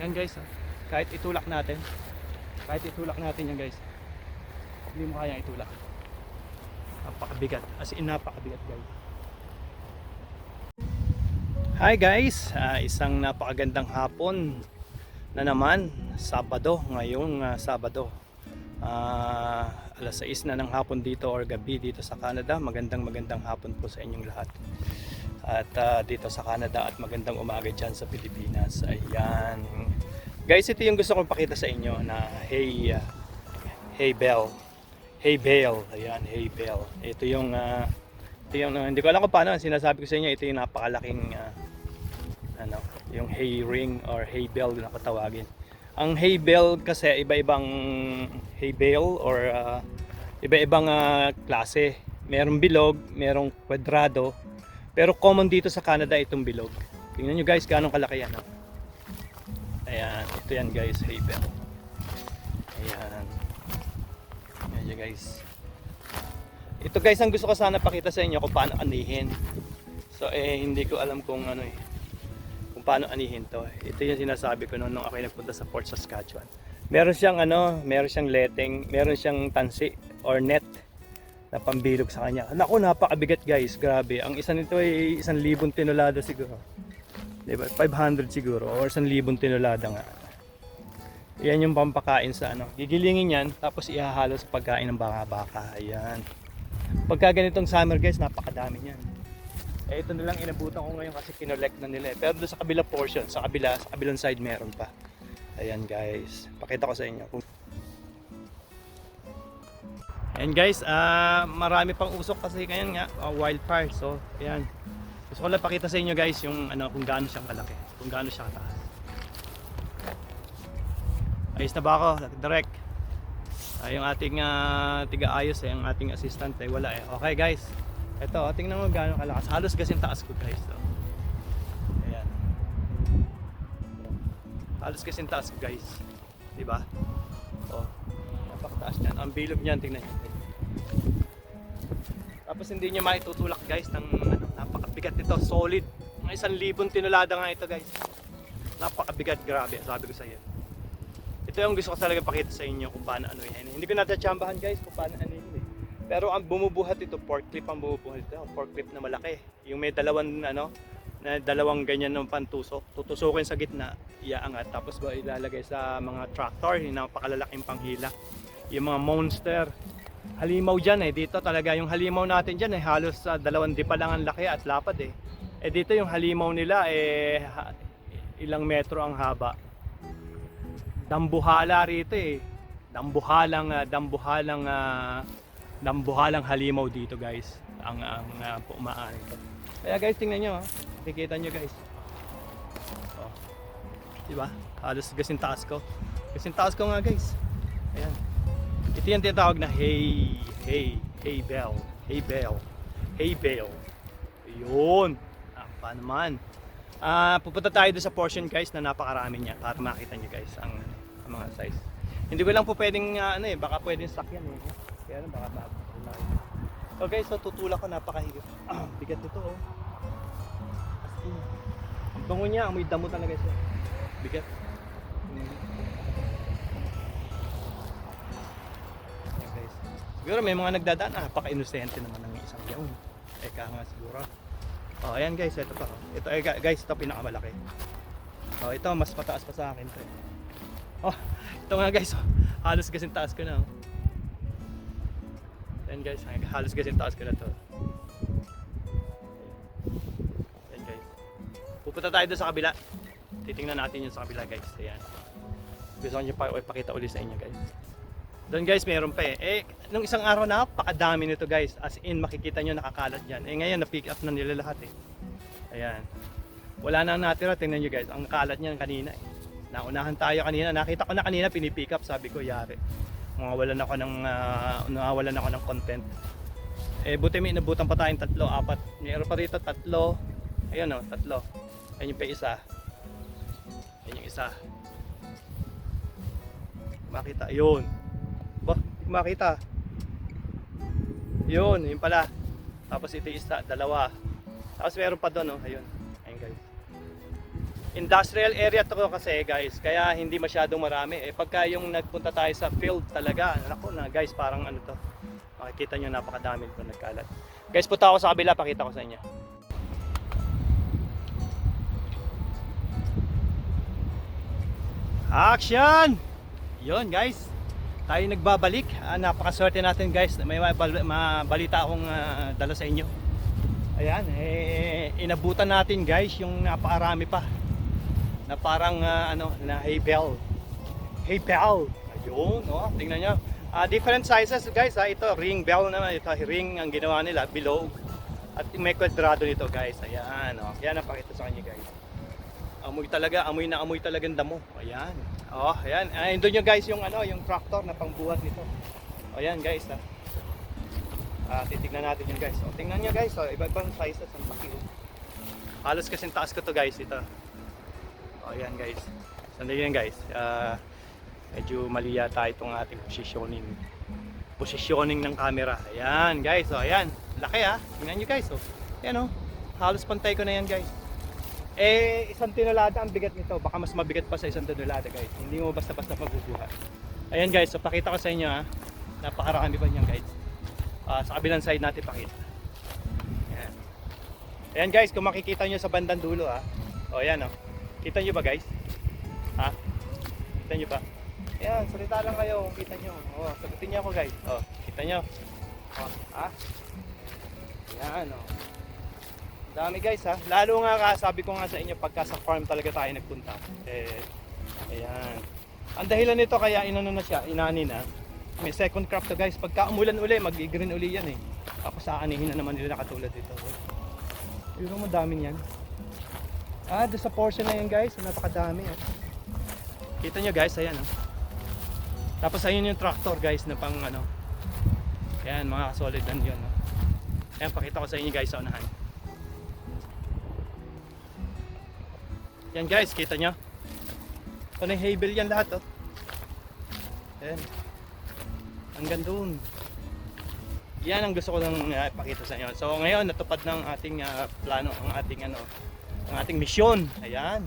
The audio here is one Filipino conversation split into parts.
Ayan guys, kahit itulak natin yan guys, hindi mo kayang itulak. Napakabigat, as in napakabigat guys. Hi guys, isang napakagandang hapon na naman, Sabado, ngayong Sabado. Alas 6 na ng hapon dito or gabi dito sa Canada. Magandang hapon po sa inyong lahat. At dito sa Canada at magandang umaga dyan sa Pilipinas. Ayan. Guys, ito yung gusto kong pakita sa inyo na hay bale. Ayan, hay bale. Ito yung hindi ko alam kung paano sinasabi ko sa inyo, ito yung napakalaking yung hay ring or hay bale na patawagin. Ang hay bale kasi iba-ibang hay bale or iba-ibang klase. Merong bilog, merong kwadrado. Pero common dito sa Canada itong bilog. Tingnan nyo guys gaano kalaki yan. Ayan, ito yan guys, hay bale. Ayan. Ayan nyo guys. Ito guys ang gusto ko sana pakita sa inyo kung paano anihin. So hindi ko alam kung kung paano anihin to. Ito yung sinasabi ko nung ako nagpunta sa Fort Saskatchewan. Meron siyang meron siyang leteng, meron siyang tansi or net na pambilog sa kanya. Naku, napakabigat guys, grabe. Ang isa nito ay 1,000 tinulada siguro. Diba? 500 siguro or 1,000 tinulada nga. Yan yung pampakain sa gigilingin yan tapos ihahalo sa pagkain ng baka-baka. Ayan. Pagka ganitong summer guys, napakadami niyan. Ito na lang inabutan ko ngayon kasi kinolect na nila. Pero doon sa kabila portion, sa kabilang side meron pa. Ayan guys, pakita ko sa inyo. Ayan guys, marami pang usok kasi ngayon nga, wildfire. So, ayan. Gusto ko lang pakita sa inyo guys yung kung gaano siyang kalaki, kung gaano siya kataas. Ayos na ba ako? Direct. Yung ating tiga-ayos, yung ating assistant ay wala eh. Okay guys. Ito, tingnan mo gaano kalakas. Halos kasing taas ko guys. So, ayan. Halos kasing taas ko guys. Diba? Oh, napakataas niyan. Ang bilog niyan, tingnan nyo. Tapos hindi nyo maitutulak guys ng napakabigat nito. Solid. Mga 1,000 tinulada nga ito guys. Napakabigat, grabe. Sabi ko sa iyo. Ito yung gusto ko talaga pakita sa inyo kung paano yan. Hindi ko natatsambahan guys kung paano yan. Pero ang bumubuhat ito, forklift ang bumubuhat ito. Forklift na malaki. Yung may dalawang ganyan ng pantusok. Tutusukin sa gitna, iaangat. Tapos ilalagay sa mga tractor, yung napakalalaking panghila. Yung mga monster. Halimaw dyan dito talaga yung halimaw natin dyan halos 2 dipa lang ang laki at lapad dito yung halimaw nila ilang metro ang haba. Dambuhala rito dambuhalang halimaw dito guys ang pumaan ito. Kaya guys tingnan nyo nakikita nyo guys diba halos kasing taas ko nga guys. Ayan. Ito yung tinatawag na hay bale. Ayun. Pa naman. Pupunta tayo doon sa portion guys na napakarami niya para makita niyo guys ang mga size. Hindi ko lang po pwedeng baka pwedeng sakyan Kaya baka so guys, so tutulak ko napakahigit. Bigat nito As in. Ang bango niya, amoy damo talaga siya. Bigat. Siguro may mga nagdadaan, napaka-inosente naman ng isang yaon. Eka nga siguro. Ayan guys, ito pa. Ito guys, ito pinakamalaki. Ito mas mataas pa sa akin to. Ito nga guys, halos kasing taas ko na. Ayan guys, halos kasing taas ko na to. Ayan guys. Pupunta tayo doon sa kabila. Titingnan natin yung sa kabila guys. Ayan. Gusto ko nyo pakita ulit sa inyo guys. Doon guys, mayroon pa nung isang araw napakadami nito guys. As in, makikita nyo nakakalat dyan. Ngayon, na-pick up na nila lahat Ayan. Wala na natira. Tingnan nyo guys. Ang kalat niyan kanina Naunahan tayo kanina. Nakita ko na kanina, pinipick up. Sabi ko, yari. Nawawalan ako ng content. Buti may inabutan pa tayong 3, 4. Mayroon pa rito 3. Ayun 3. Ayun yung pa isa. Ayun yung isa. Makita. Ayun. Makita. Yun pala. Tapos ito isa, 2. Tapos meron pa doon ayun. Ayun guys. Industrial area to kasi guys, kaya hindi masyadong marami. Pagka yung nagpunta tayo sa field talaga, nako na guys, parang ano to. Makikita nyo napakadami nito nagkalat. Guys, punta ako sa kabila, pakita ko sa inyo. Action! Yon guys, tayo nagbabalik. Napakaswerte natin guys. May mabalita akong dala sa inyo. Ayan, inabutan natin guys yung napakarami pa. Na parang na hay bell. Hay bell. Ayun, no? Tingnan nyo. Different sizes guys, ito ring bell naman, ito ring ang ginawa nila below. At may kwadrado nito guys. Ayan, oh. Yan ang pakita sa kanya guys. Amoy talaga, amoy na amoy talagang damo. Ayan. Oh, ayan. Doon nyo guys yung yung tractor na pangbuhat nito. Ayan guys, titignan natin yun guys. Oh, tingnan nyo guys, iba-ibang sizes ang laki. Halos kasing taas ko to guys, ito. Oh, ayan guys. Sandali yan guys. Medyo mali yata itong ating positioning ng camera. Ayan guys, oh ayan. Laki tingnan nyo guys, oh. Ayan oh. Halos pantay ko na yan guys. Isang tonelada ang bigat nito. Baka mas mabigat pa sa isang tonelada guys. Hindi mo basta-basta mabubuhat. Ayan guys, so pakita ko sa inyo napakarami pa niyan guys. Sa kabilang side natin pakita. Ayan. Ayan guys, kung makikita nyo sa bandang dulo O ayan oh. Kita nyo ba guys? Kita nyo ba? Ayan, salita lang kayo kung kita nyo. Sagutin nyo ako guys. Kita nyo. Ayan oh. Dami guys Lalo nga sabi ko nga sa inyo pagka sa farm talaga tayo nagpunta. Ayan. Ang dahilan nito kaya inano na siya, inani na. May second crop to guys. Pagka umulan uli, mag-green uli yan Tapos aanihin na naman nila katulad dito. Yun mo daming yan. Doon sa portion na yan guys, napakadami Kita nyo guys, ayan Tapos ayun yung tractor guys na pang Ayan, mga solidan yun Ayan, pakita ko sa inyo guys sa unahan. Yan guys, kita nyo? Ito na yung hay bale yan lahat Ayan. Hanggang doon. Yan ang gusto ko lang ipakita sa inyo. So ngayon natupad ng ating plano, ang ating misyon. Ayan.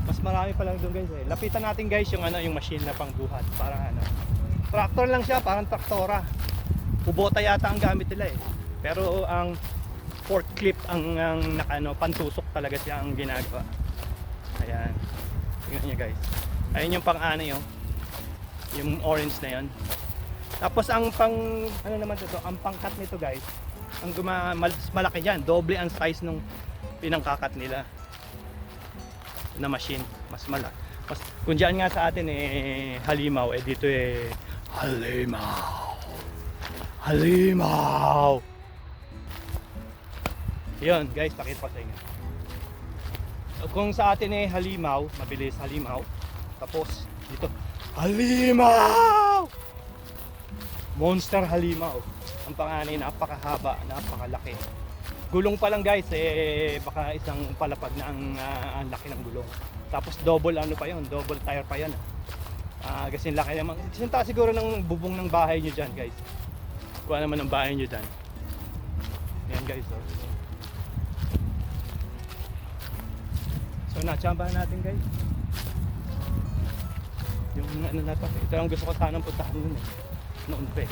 Mas marami pa lang doon guys Lapitan natin guys yung yung machine na pangbuhat. Parang tractor lang siya, parang traktora. Kubota yata ang gamit nila Pero ang forklift ang pantusok talaga siya ang ginagawa. Ayan. Tingnan niyo guys. Ayun yung pang-ano yung orange na yon. Tapos ang naman ito, ang pangkat nito guys, ang malaki diyan, doble ang size nung pinangkakat nila na machine, mas malaki. Kung diyan nga sa atin halimaw, dito halimaw. Yun guys, pakita ko sa inyo. Kung sa atin halimaw, mabilis halimaw. Tapos dito, halimaw! Monster halimaw. Ang panganay, napakahaba, napakalaki. Gulong pa lang guys, baka isang palapag na ang laki ng gulong. Tapos double pa yun, double tire pa yan. Kasi laki naman. Sinta siguro ng bubong ng bahay nyo dyan guys. Kuha naman ng bahay nyo dyan. Yan guys So natsambahan natin guys. Yung na to. Ito ang gusto ko sanang puntahan noon pa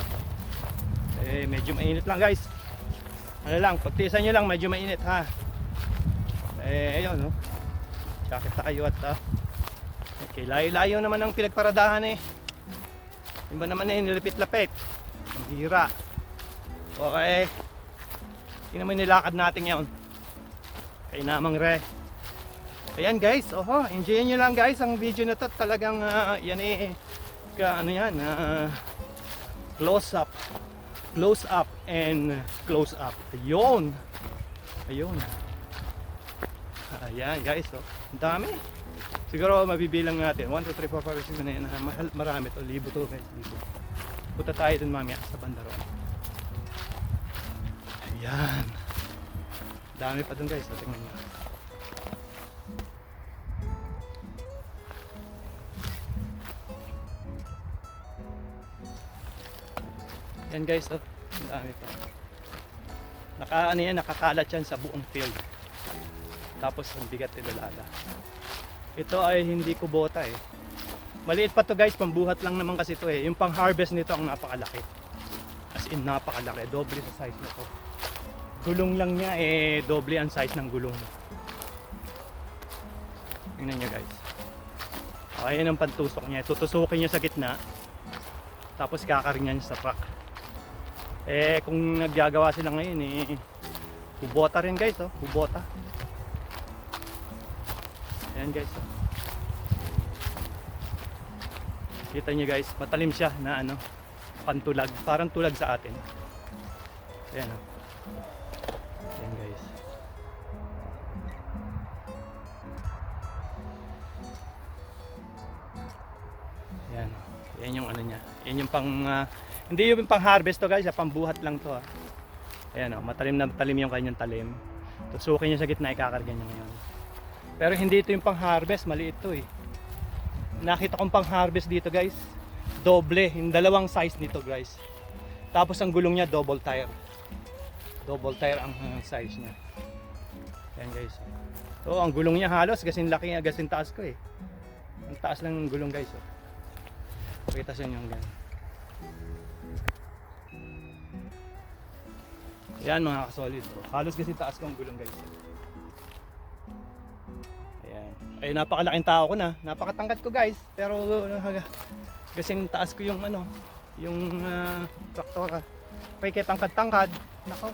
medyo mainit lang guys. Pagtiisan nyo lang, medyo mainit ayun jacket tayo at okay, layo-layo naman ang pinagparadahan iba naman nilipit-lapit ang hira. Okay, yun naman nilakad natin ngayon kay namang ayan guys, enjoyin nyo lang guys ang video na to. Talagang yan close up and close up. Ayun. Ayan guys, ang dami. Siguro mabibilang natin 1, 2, 3, 4, 5, 6 na yan. Marami to, libo to guys, libo. Punta tayo dun mamaya sa bandaro. Ayan. Dami pa dun guys, tingnan nyo. Yan guys, ang dami pa. Nakakalat yan sa buong field. Tapos ang bigat nilalaga. Ito ay hindi kubota eh. Maliit pa to guys, pambuhat lang naman kasi to eh. Yung pang harvest nito ang napakalaki. As in napakalaki, doble sa size na to. Gulong lang niya eh, doble ang size ng gulong. Tingnan nyo guys. Okay, yan ang pantusok niya. Tutusukin niya sa gitna. Tapos kakarin niya sa truck. Eh kung naggagawa sila ngayon eh, kubota rin guys oh, kubota. Ayan guys oh. Kita nyo guys, matalim siya na ano, pantulag, parang tulag sa atin. Ayan oh. Ayan guys. Ayan oh. Ayan yung ano niya. Ayan yung pang hindi yung pang harvest to guys, pang buhat lang to ah. Ayan oh, matalim na matalim yung kanyang talim. Tusukin niya sa gitna, ikakarga niya ngayon. Pero hindi ito yung pang harvest, maliit to eh. Nakita kong pang harvest dito guys, doble, yung dalawang size nito guys. Tapos ang gulong niya double tire. Double tire ang size niya. Ayan guys. So ang gulong niya halos kasing laki, kasing taas ko eh. Ang taas lang ng gulong guys oh. Pakita sa inyo yung ganyan. Ayan mga kasolid. Halos kasi taas ko ang gulong guys. Ayan. Ay napakalaking tao ko na. Napakatangkad ko guys. Pero kasing taas ko yung ano, yung traktora. Kaya tangkad-tangkad. Nako.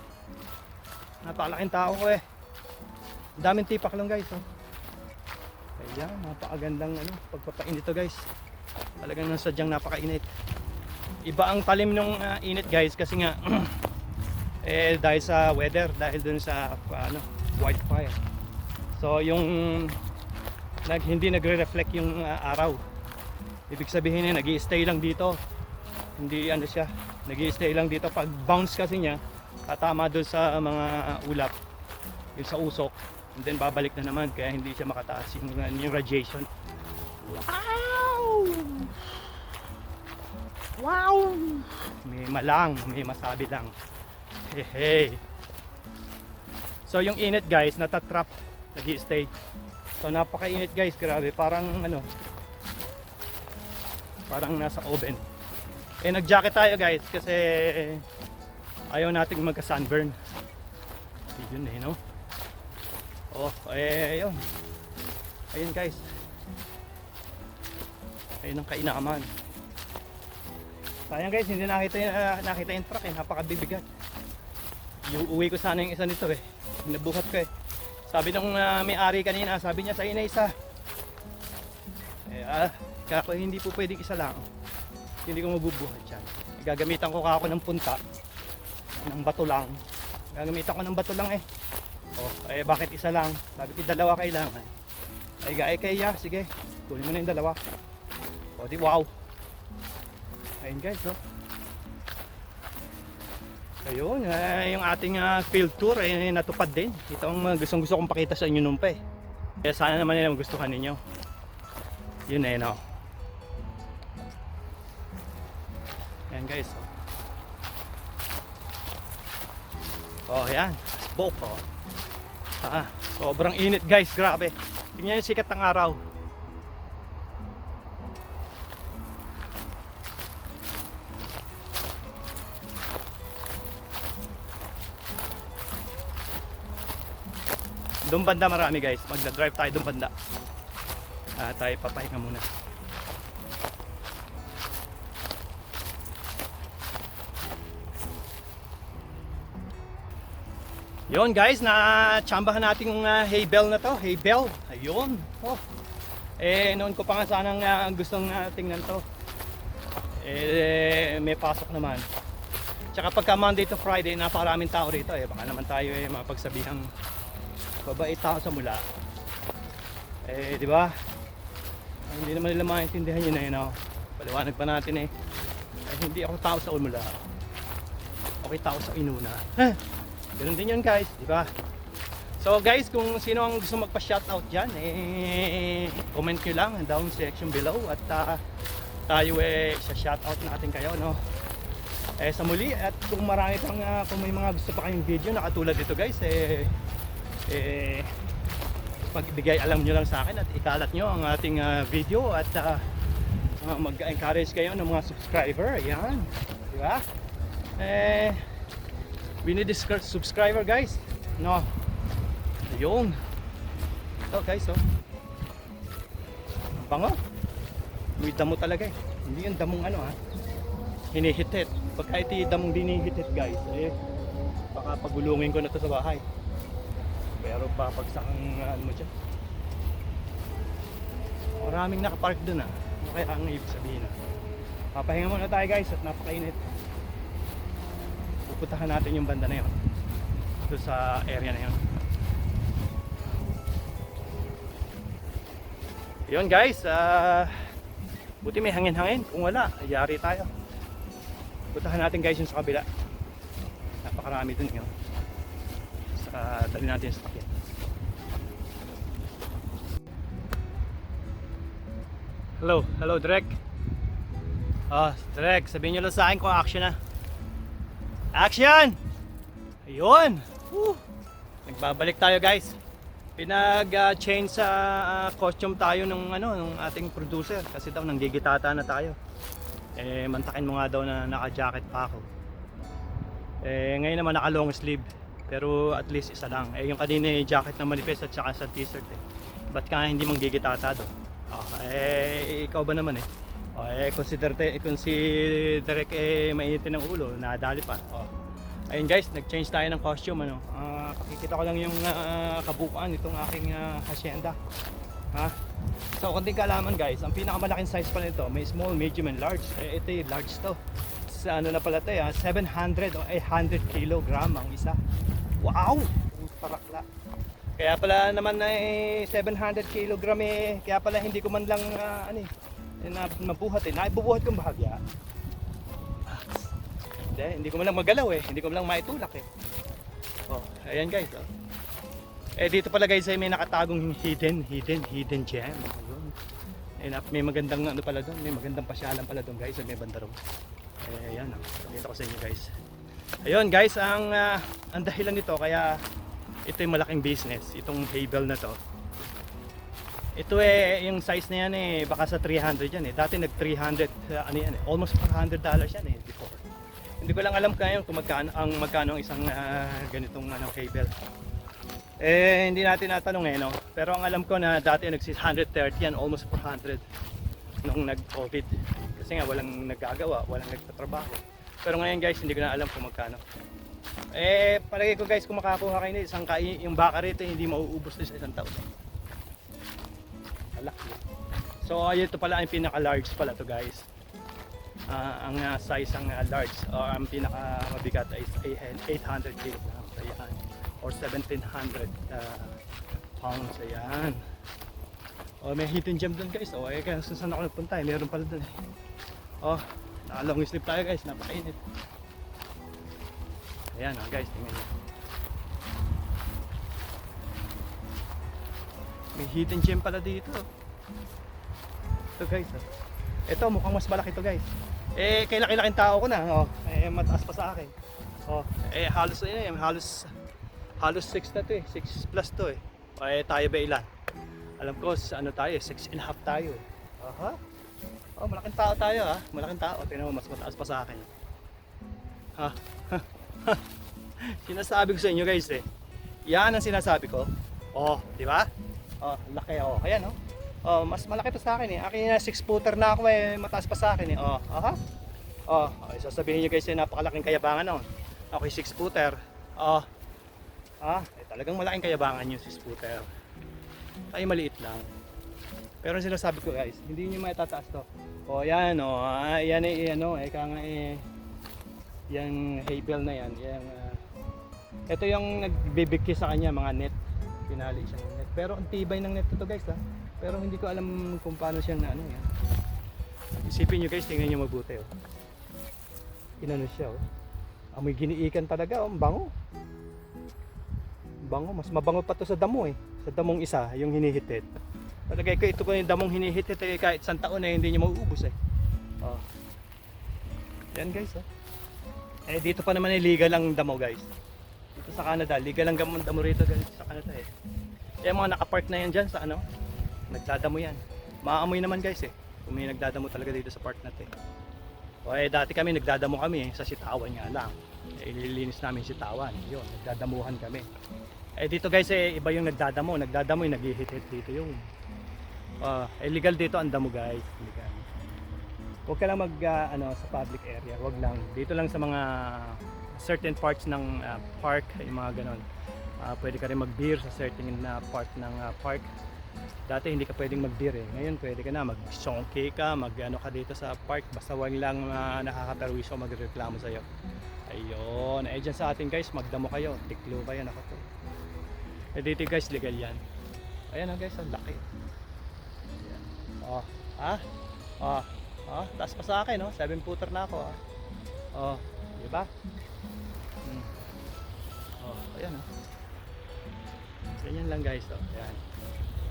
Napakalaking tao ko eh. Daming tipak lang guys. Oh. Ayan, napakagandang ano, pagpapainit to guys. Talagang sadyang napakainit. Iba ang talim ng init guys kasi nga eh dahil sa weather, dahil dun sa ano, wildfire. So yung hindi nagre-reflect yung araw. Ibig sabihin nag-i-stay lang dito. Hindi ano siya, nag-i-stay lang dito. Pag bounce kasi niya, tatama doon sa mga ulap, yung sa usok, and then babalik na naman kaya hindi siya makataas yung radiation. Wow! Wow! May malang, may masabi lang. Hey. So yung init guys, natatrap, nag-i-stay. So napakainit guys, grabe, parang ano, parang nasa oven. Eh nag-jacket tayo guys kasi ayaw nating magka-sunburn. Yun eh no. Oh, eh yun. Ayun guys. Ayun ang kainaman. Sayang guys, hindi nakita yung truck eh, napakabibigat. Uwi ko sana yung isa nito eh. Nabuhat ko eh. Sabi nung may-ari kanina, sabi niya sa ina isa. Eh kako hindi po pwedeng isa lang. Hindi ko mabubuhat yan. Gagamitan ko ako ng punta. Ng bato lang. Gagamitan ko ng bato lang eh. Oh, eh bakit isa lang? Sabi ko dalawa kailangan. Ay kaya, sige. Kunin mo na yung dalawa. O di wow. Ayun guys, oh. Ayun, yung ating field tour ay natupad din. Ito ang gustong-gusto kong pakita sa inyo nung pa eh. Kaya sana naman nila magustuhan ninyo. Yun eh, no. Ayan guys, oh. Oh, yan. Smoke, oh. Sobrang init guys, grabe. Tingnan yung sikat ng araw. Doon banda marami guys, magda-drive tayo doon banda. Tayo papahinga muna. Yun guys, na-chambahan natin yung hay bale na to, hay bale. Ayun. Oh. Eh noon ko pa nga sanang gustong tingnan to. Eh may pasok naman. Tsaka pagka Monday to Friday, napakaraming tao rito eh. Baka naman tayo eh mapagsabihang babait tao sa mula. Eh, di ba? Hindi naman nila maintindihan yun eh, no? Paliwanag pa natin eh. Hindi ako tao sa mula. Okay, tao sa inuna. Ganun din yun guys, di ba? So guys, kung sino ang gusto magpa-shoutout dyan, eh, comment nyo lang down section below at tayo eh, shoutout natin kayo, no? Eh, sa muli, at kung marami pang, kung may mga gusto pa kayong video na katulad dito guys, magbigay alam nyo lang sa akin at ikalat nyo ang ating video at mag-encourage kayo ng mga subscriber. Ayan, di ba? We need this subscriber guys, no? Ayun. Ito guys, oh. Bango. May damo talaga eh. Hindi yung damong ano ha, hinihitit. Pagka ito yung damong dinihitit guys, baka pagulungin ko na to sa bahay. Pero babagsak ang ano mo dyan. Maraming nakapark dun ah. Ano kaya ang ibig sabihin ah. Papahinga muna tayo guys at napakainit. Pupuntahan natin yung banda na yun, doon sa area na yun. Yun guys, buti may hangin-hangin. Kung wala, yari tayo. Puntahan natin guys yung sa kabila. Napakarami dun yun. Dali natin sa sakyan. Hello Direk. Direk, sabihin nyo lang sa akin kung action na. Action! Ayun! Nagbabalik tayo guys. Pinag-change sa costume tayo nung ating producer kasi daw nanggigitata na tayo. Mantakin mo nga daw na naka-jacket pa ako. Ngayon naman naka long sleeve. Pero at least isa lang. Yung kanina jacket na manifest at saka sa t-shirt Ba't ka hindi manggigitata doon? Ikaw ba naman consider mainitin ng ulo, nadali pa. Ayun guys, nag-change tayo ng costume pakikita ko lang yung kabuuan itong aking hacienda. So konting kaalaman guys, ang pinakamalaking size pa nito, may small, medium and large. Ito yung large to. Sa na pala ito 700 o 800 kilogram ang isa. Wow! Parakla. Kaya pala naman 700 kilogram kaya pala hindi ko man lang mabuhat naibubuhat kong bahagya. Hindi ko man lang magalaw hindi ko man lang maitulak ayan guys dito pala guys may nakatagong hidden gem. Ayun. May magandang pala doon, may magandang pasyalan pala doon guys, may banda ron. Ayan pakita ko sa inyo guys. Ayun guys, ang dahilan nito kaya ito yung malaking business, itong Hebel na to. Ito yung size na yan baka sa 300 yan Dati nag 300 almost $400 yan before. Hindi ko lang alam ngayon kung magkano ang isang ganitong cable. Hindi natin natanong no. Pero ang alam ko na dati nag 630 yan, almost 400 nung nag-COVID. Kasi nga walang nagagawa, walang nagtatrabaho. Pero ngayon guys, hindi ko na alam kung magkano. Palagi ko guys, kung makakuha kayo yung baka rito, hindi mauubos na sa isang taon. Malaki. So ito pala ang pinaka-large pala to guys. Ang size ng large o ang pinaka mabigat ay 800 kilograms ayan, or 1700 pounds ayan. May hidden gem doon guys. Kaya saan ako nagpunta meron pala doon naka long sleeve tayo guys, napakainit. Ayan guys, tingnan nyo. May hidden gem pala dito. Ito guys ito mukhang mas malaki to guys. Kailaking tao ko na mataas pa sa akin. Halos 6 na to 6 plus to tayo ba ilan? Alam ko tayo 6.5 tayo malaking tao tayo malaking tao. Tingnan mo, mas mataas pa sa akin. Sinasabi ko sa inyo guys yan ang sinasabi ko. Di ba? Laki ayan mas malaki to sa akin Akin 6 footer na ako mataas pa sa akin sasabihin niyo guys napakalaking kayabangan ako 6 footer. Talagang malaking kayabangan yung 6 footer. Tayo maliit lang. Pero ang sinasabi ko guys, hindi niyo maitataas to. Yan yan yung Hebel na yan. Ito yung nagbibigki sa kanya mga net. Pinali siya ng net. Pero ang tibay ng net to guys Pero hindi ko alam kung paano siyang yan. Isipin nyo guys, tingnan nyo mabuti Inano siya amoy giniikan talaga bango. Bango, mas mabango pa to sa damo Sa damong isa, yung hinihitit. Palagay ko ito ko yung damong hinihitit kahit isang taon hindi nyo mauubos Yan guys dito pa naman legal ang damo guys. Dito sa Canada, legal ang damo rito guys sa Canada Kaya mga nakapark na yan dyan sa ano, nagdadamo yan. Maaamoy naman guys eh, kung may nagdadamo talaga dito sa park natin. O dati kami nagdadamo kami sa sitawan nga lang. Ililinis namin sitawan, yun, nagdadamuhan kami. Dito guys iba yung nagdadamo yung naghihit-hit dito yung. Illegal dito ang damo guys, illegal. Huwag ka lang mag sa public area, huwag lang. Dito lang sa mga certain parts ng park, yung mga ganon. Pwede ka rin mag-beer sa certain part ng park. Dati hindi ka pwedeng mag-beer eh. Ngayon pwede ka na mag-songke ka, mag-ano ka dito sa park. Basta wag lang nakakaperwisyo o magreklamo sa'yo. Ayun. Dyan sa atin guys, magdamo kayo. Tiklo kayo. Nako to. Dito guys, legal yan. Ayan guys, ang laki. Ayan. Taas pa sa akin, 7-footer na ako. Diba? Ayan ganyan lang guys. Ayan.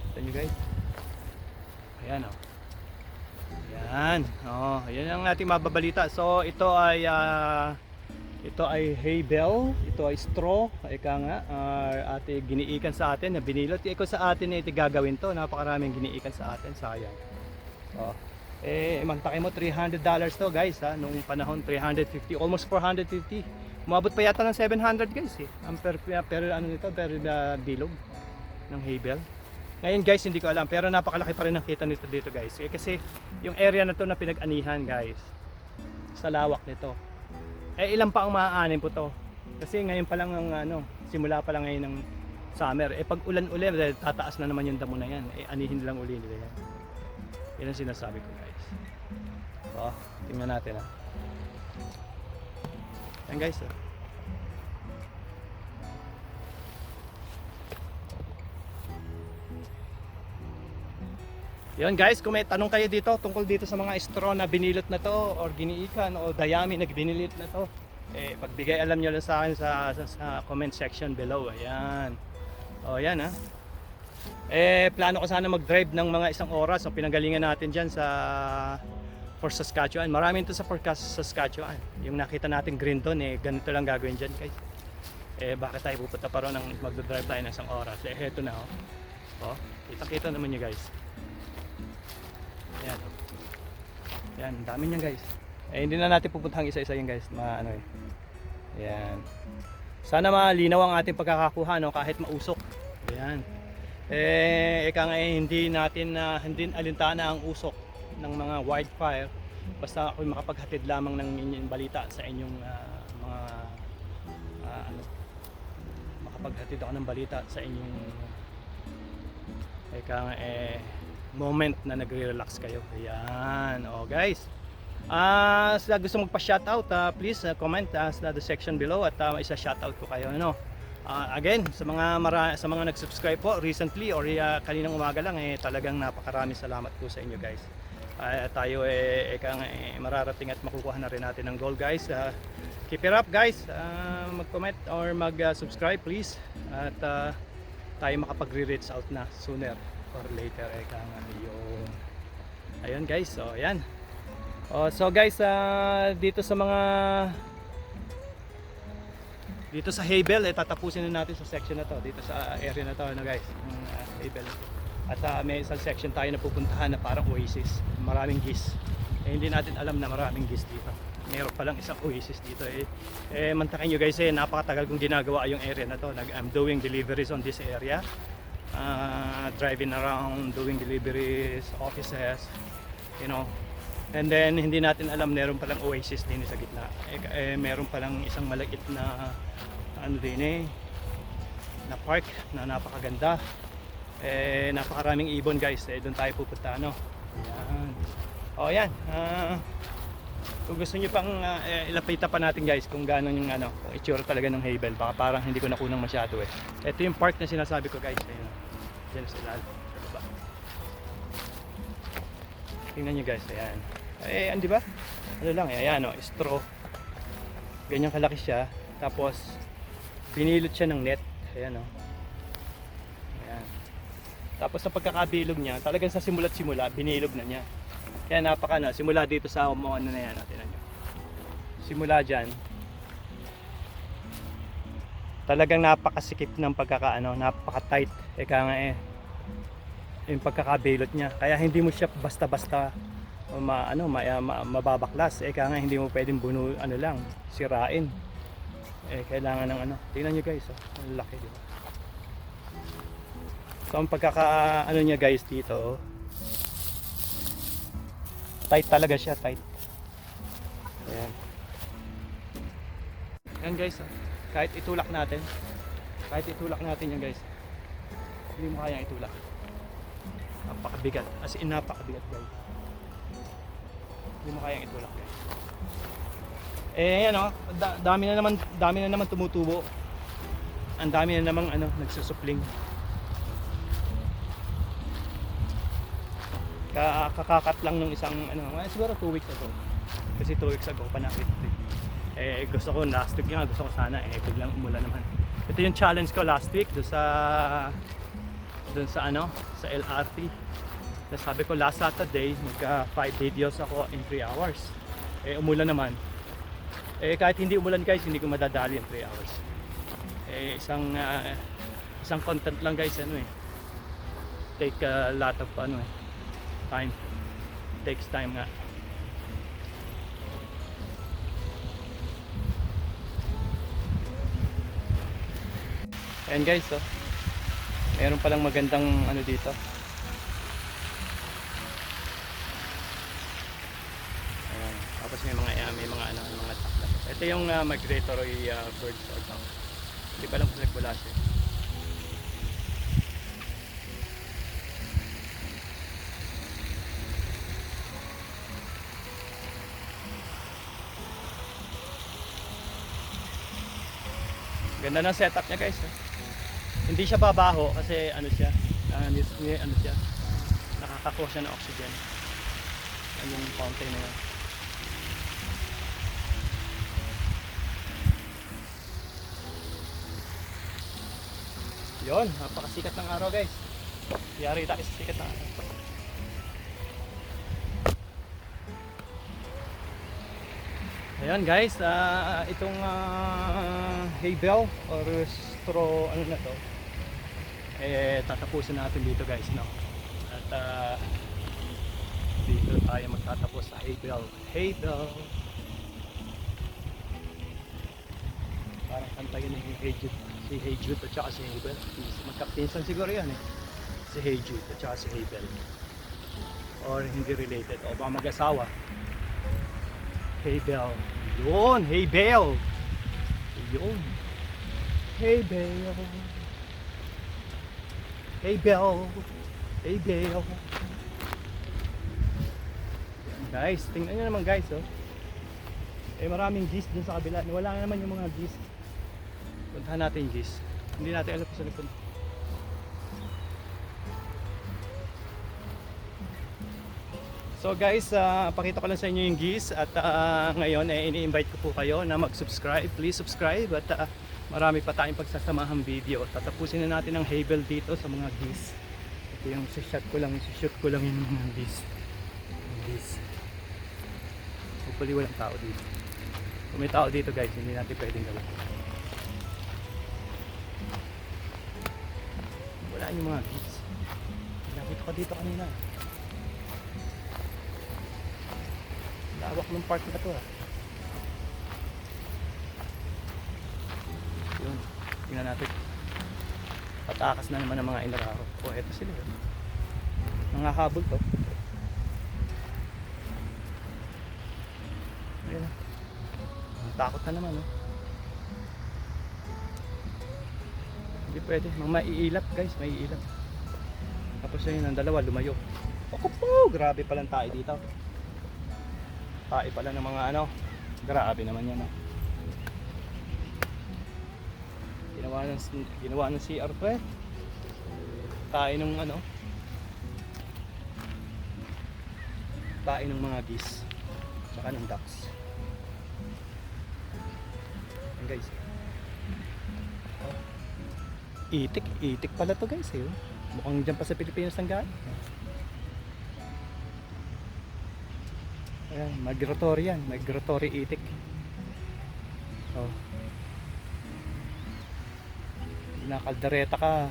Ito nyo guys. Ayan Ayan. Ayan ang ating mababalita. So ito ay hay bale, ito ay straw, ika nga, ate giniikan sa atin na binilot. Iko sa atin ito gagawin to, napakaraming giniikan sa atin, sayang. Mantakay mo $300 to guys nung panahon 350, almost 450. Umabot pa yata ng 700 guys per ano nito, per bilog ng hay bale. Ngayon guys, hindi ko alam, pero napakalaki pa rin ang kita nito dito guys. Kasi yung area na to na pinag-anihan guys, sa lawak nito. Ilan pa ang maaanin po to. Kasi ngayon pa lang ang simula pa lang ngayon ng summer. Pag ulan-ulan, tataas na naman yung damo na yan. Anihin lang uli nila yan. Yan ang sinasabi ko guys. Tingnan natin Yan guys Yun guys, kung may tanong kayo dito tungkol dito sa mga straw na binilot na to or giniikan o dayami na binilit na to, pagbigay alam nyo lang sa akin sa comment section below. Ayan. Yan plano ko sana mag-drive ng mga 1 oras. Pinanggalingan natin dyan for Saskatchewan. Maraming to sa Saskatchewan. Yung nakita natin green doon, ganito lang gagawin dyan guys. Bakit tayo pupunta pa ron ng mag-drive tayo ng 1 oras? Heto na kita naman nyo guys. Yan, dami niyan guys. Hindi na natin pupuntahan isa-isa yan guys. Yan. Sana malinaw ang ating pagkakakuha kahit mausok. Yan. Hindi natin alintana ang usok ng mga wildfire. Basta ako'y makapaghatid lamang ng inyong balita sa inyong makapaghatid ako ng balita sa inyong moment na nagre-relax kayo. Ayan. Guys. Sa gusto magpa-shoutout, please comment sa the section below at isa-shoutout ko kayo. Again, sa mga nag-subscribe po recently or kaninang umaga lang, talagang napakaraming salamat po sa inyo guys. Tayo mararating at makukuha na rin natin ng goal guys. Keep it up guys. Mag-comment or mag-subscribe please. At tayo makapag-reach out na sooner or later. Ayun guys, so ayan. So guys, dito sa hay bale, tatapusin na natin sa section na to, dito sa area na to guys, hay bale. At may isang section tayo na pupuntahan na parang oasis, maraming geese. Hindi natin alam na maraming geese dito. Meron pa lang isang oasis dito. Mantakin nyo guys, napakatagal kong ginagawa yung area na to. I'm doing deliveries on this area. Driving around, doing deliveries, offices, and then hindi natin alam meron palang oasis din sa gitna. Meron palang isang maliit na na park na napakaganda. Napakaraming ibon guys. Doon tayo pupunta Yan. Kung gusto niyo pang ilapita pa natin guys kung gaano yung kung itsura talaga ng hay bale, baka parang hindi ko nakunang masyado Ito yung park na sinasabi ko guys. Diyan sa ilalim, sa baba. Tingnan nyo guys, ayan. Di ba? Ayan straw. Ganyan kalaki siya. Tapos binilot siya ng net. Ayan Ayan. Tapos sa pagkakabilog niya, talagang sa simula't simula, binilog na niya. Kaya simula dito sa na yan, natin nyo. Simula dyan. Talagang napakasikip ng pagkakaano, napaka-tight. Eka nga yung pagkakabilot niya. Kaya hindi mo siya basta-basta mababaklas. Eka nga hindi mo pwedeng lang, sirain. Kailangan ng tingnan niyo guys, ang laki, di ba? So ang pagkakaano niya guys dito, tight talaga siya, tight. Ayan. Yan guys, kahit itulak natin yan guys, hindi mo kayang itulak. Napakabigat, as in napakabigat guys. Hindi mo kayang itulak guys. Yan dami na naman tumutubo. Ang dami na namang nagsusupling. Kakakat lang ng isang siguro 2 weeks ago. Kasi 2 weeks ago pa nakita. Gusto ko last week nga, gusto ko sana biglang umulan naman. Ito yung challenge ko last week doon sa LRT. Tapos sabi ko last Saturday magka 5 videos ako in 3 hours. Umulan naman. Kahit hindi umulan guys, hindi ko madadali yung 3 hours. Isang content lang guys, take a lot of time. Takes time nga. Ayan guys, meron palang magandang dito. Ayan. Tapos may mga takla. Ito yung migratory birds or tao. Hindi pa lang kung nagmula siya. Ganda ng setup niya guys. Hindi siya babaho kasi siya, nakakakuha siya ng oxygen. Yung fountain na yan. Yun, napakasikat ng araw guys. Yari tayo sa sikat ng araw. Ayan guys, itong hay bale or straw na to, tatapusin natin dito guys, no? At dito tayo magtatapos sa hay bale. Parang kanta yun yung si Hey Jude at saka si Haybel. Magkapinsan siguro yan si Hey Jude at saka si Haybel, or hindi related o baka mag-asawa. Haybel. Yun, Haybel. Yun. Haybel. Haybel. Guys, tingnan nyo naman guys, maraming geese dun sa kabila. Wala naman yung mga geese. Puntahan natin yung geese. Hindi natin alam kung saan nagpunta. So guys, pakita ko lang sa inyo yung geese. At ngayon ini-invite ko po kayo na mag-subscribe. Please subscribe. At marami pa tayong pagsasamahang video. Tatapusin na natin ang haybel dito sa mga geese. Ito yung shoot ko lang yung mga geese. Hopefully walang tao dito. Kung may tao dito guys, hindi natin pwedeng gawin. Wala yung mga geese. Nakita ko dito kanina. Lawak ng park na to Yun, tingnan natin. Patakas na naman ang mga inararo. Eto sila nangahabol to. Ayan takot na naman Hindi pwede, maiilap guys, maiilap. Tapos yun, ang dalawa lumayo. Grabe palang tayo dito. Tayo pala ng mga grabe naman yan Ginawa ng CR to tayo ng tayo ng mga geese tsaka ng ducks. Ayan guys, itik pala to guys mukhang dyan pa sa Pilipinas ang galing. Ayan, migratory itik. Kinakaldereta ka.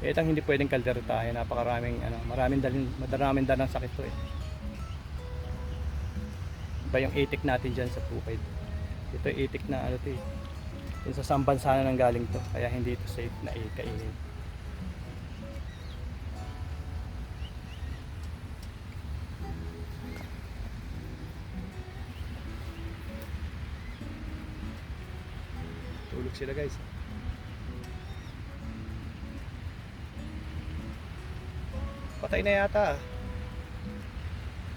Itang hindi pwedeng kalderetahin. Napakaraming maraming dalang sakit to eh. Iba yung itik natin dyan sa bukid. Ito itik na ano to eh. Yung sa sambansa na nang galing to. Kaya hindi ito safe na kainin. Tulog sila guys. Patay na yata.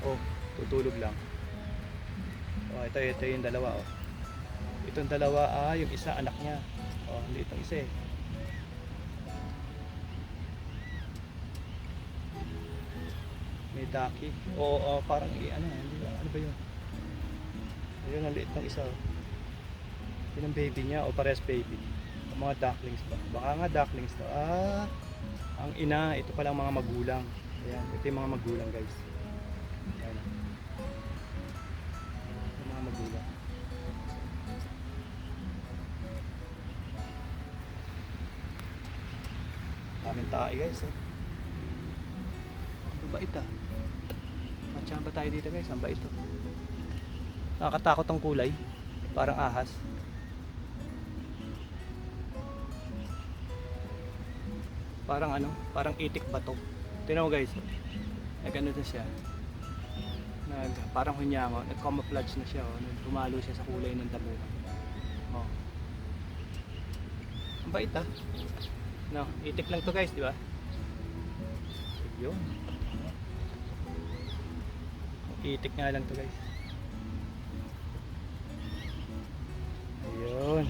Oh, tutulog lang. Oh, ito yung dalawa oh. Itong dalawa yung isa anak niya. Oh, hindi itong isa eh. May ducky. Oo, parang ano ba 'yun? Ayun ang liit ng isa. Oh. Yun ang baby niya o pares baby. Ang mga ducklings ba? Baka nga ducklings to. Ang ina, ito palang mga magulang. Ayan, ito yung mga magulang guys. Ayan. Yung mga magulang. Daming tae guys. Ang bait ah. Matsamba tayo dito guys. Ang bait to. Nakakatakot ang kulay. Parang ahas. Parang itik bato. Tingnan mo guys. Nagano na siya. Parang hunyamo, nag-camouflage na siya, oh. Gumalo siya sa kulay ng damo. Oh. Ang bait ah. No, itik lang to guys, di ba? Yun. Itik nga lang to guys. Ayun.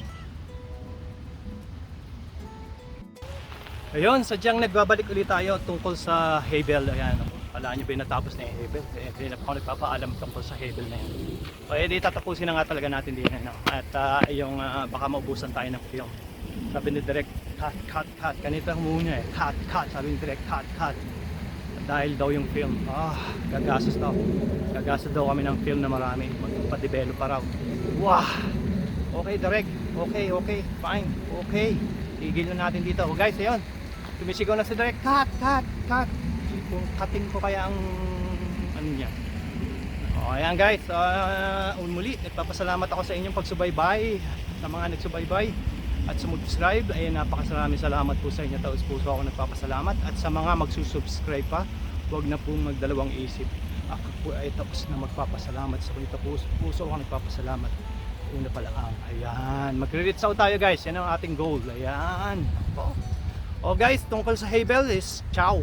Ayun, sadyang nagbabalik ulit tayo tungkol sa Hebel. Ayan, kala nyo ba yung natapos na yung Hebel? Hindi na ako nagpapaalam tungkol sa Hebel na yun. O edi tatapusin na nga talaga natin din. No? At baka maubusan tayo ng film. Sabi ni Direk, cut. Kanita humuna eh. Cut. Sabi ni Direk, cut. Dahil daw yung film. Gagastos daw. Gagastos daw kami ng film na marami. Magpa-develop pa raw. Wah! Okay Direk. Okay. Fine. Okay. Tigil na natin dito. O guys, ayun. Tumisigaw na si Direk, cut. Kung cutting ko kaya ang ano niya. O ayan guys, muli nagpapasalamat ako sa inyong pagsubaybay, sa mga nagsubaybay at sumubscribe. Ay napakasaraming salamat po sa inyo. Taos puso ako nagpapasalamat. At sa mga magsusubscribe pa, huwag na pong magdalawang isip. Ako po ay tapos na magpapasalamat. Sa kunito puso ako nagpapasalamat. Una pala ayan, magre-reach out tayo guys. Yan ang ating goal. Ayan. O guys, tungkol sa Hebel is ciao.